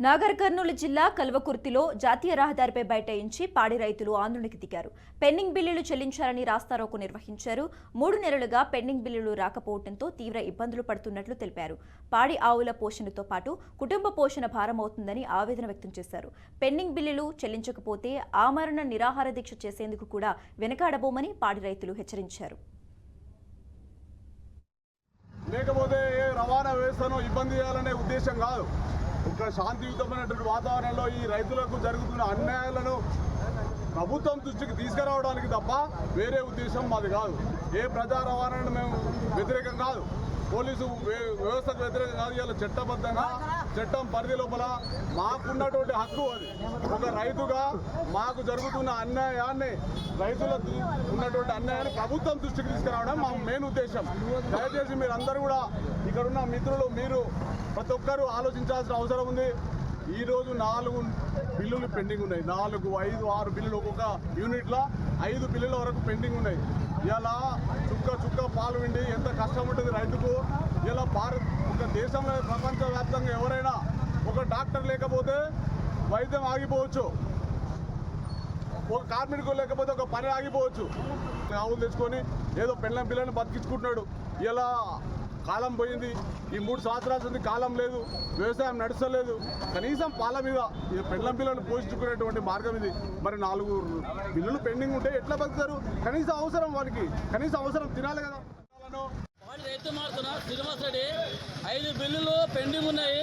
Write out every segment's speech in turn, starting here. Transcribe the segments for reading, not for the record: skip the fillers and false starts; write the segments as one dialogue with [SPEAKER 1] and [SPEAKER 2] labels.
[SPEAKER 1] నాగర్ కర్నూలు జిల్లా కల్వకుర్తిలో జాతీయ రహదారిపై బైఠాయించి పాడి రైతులు ఆందోళనకు దిగారు. పెండింగ్ బిల్లులు చెల్లించాలని రాస్తారోకో నిర్వహించారు. 3 నెలలుగా పెండింగ్ బిల్లులు రాకపోవడంతో తీవ్ర ఇబ్బందులు పడుతున్నట్లు తెలిపారు. పాడి ఆవుల పోషణతో పాటు కుటుంబ పోషణ భారమవుతుందని ఆవేదన వ్యక్తం చేశారు. పెండింగ్ బిల్లులు చెల్లించకపోతే ఆమరణ నిరాహార దీక్ష చేసేందుకు కూడా వెనకాడబోమని పాడి రైతులు హెచ్చరించారు.
[SPEAKER 2] లేకపోతే రవాణా వ్యవస్థను ఇబ్బంది చేయాలనే ఉద్దేశం కాదు. ఒక శాంతియుతమైనటువంటి వాతావరణంలో ఈ రైతులకు జరుగుతున్న అన్యాయాలను ప్రభుత్వం దృష్టికి తీసుకురావడానికి తప్ప వేరే ఉద్దేశం మాది కాదు. ఏ ప్రజా రవాణాను మేము వ్యతిరేకం కాదు, పోలీసు వ్యవస్థకు వ్యతిరేకం కాదు. ఇలా చట్టబద్ధంగా చట్టం పరిధి లోపల మాకున్నటువంటి హక్కు అది. ఒక రైతుగా మాకు జరుగుతున్న అన్యాయాన్ని, రైతులకు ఉన్నటువంటి అన్యాయాన్ని ప్రభుత్వం దృష్టికి తీసుకురావడం మా మెయిన్ ఉద్దేశం. దయచేసి మీరందరూ కూడా ఇక్కడున్న మిత్రులు, మీరు ప్రతి ఒక్కరూ ఆలోచించాల్సిన అవసరం ఉంది. ఈరోజు 4 బిల్లులు పెండింగ్ ఉన్నాయి. 4, 5, 6 బిల్లులు, ఒక్కొక్క యూనిట్లో 5 బిల్లుల వరకు పెండింగ్ ఉన్నాయి. ఇలా చుక్క పాలు విండి ఎంత కష్టం ఉంటుంది రైతుకు. ఇలా ఒక దేశంలో ప్రపంచవ్యాప్తంగా ఎవరైనా ఒక డాక్టర్ లేకపోతే వైద్యం ఆగిపోవచ్చు, ఒక కార్మికుడు లేకపోతే ఒక పని ఆగిపోవచ్చు. ఆవులు తెచ్చుకొని ఏదో పెళ్ళం పిల్లని బతికించుకుంటున్నాడు. ఇలా కాలం పోయింది. ఈ 3 సంవత్సరాల నుంచి కాలం లేదు, వ్యవసాయం నడుస్తలేదు. కనీసం పాల మీద పెళ్ళం పిల్లలను పోషించుకునేటువంటి మార్గం ఇది. మరి 4 బిల్లులు పెండింగ్ ఉంటే ఎట్లా బతుకుతారు? కనీసం అవసరం, వారికి కనీసం అవసరం తినాలి కదా.
[SPEAKER 3] రైతు మారుతున్నా శ్రీనివాస్ రెడ్డి, 5 బిల్లులు పెండింగ్ ఉన్నాయి.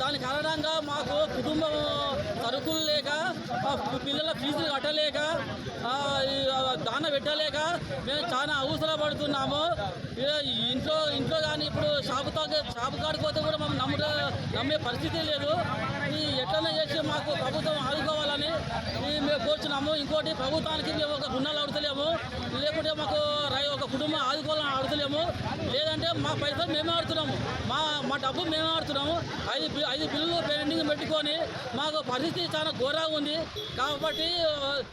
[SPEAKER 3] దాని కారణంగా మాకు కుటుంబం సరుకులు లేక, పిల్లల ఫీజులు కట్టలేక, దాన పెట్టలేక మేము చాలా అవసరం పడుతున్నాము. ఇంట్లో కానీ ఇప్పుడు షాపు కాడికి పోతే కూడా మేము నమ్మే పరిస్థితి లేదు. ఎట్లనే చేసి మాకు ప్రభుత్వం ఆదుకోవాలని మేము కోరుచున్నాము. ఇంకోటి, ప్రభుత్వానికి మేము ఒక రుణాలు అడుగుతలేము, లేకుంటే మాకు ఒక కుటుంబం ఆదుకోవాలని అడుగుతలేము. లేదంటే మా పైసలు మేమే ఆడుతున్నాము, మా డబ్బు మేమే ఆడుతున్నాము. 5 బిల్లులు పెండింగ్ పెట్టుకొని మాకు పరిస్థితి చాలా ఘోరంగా ఉంది. కాబట్టి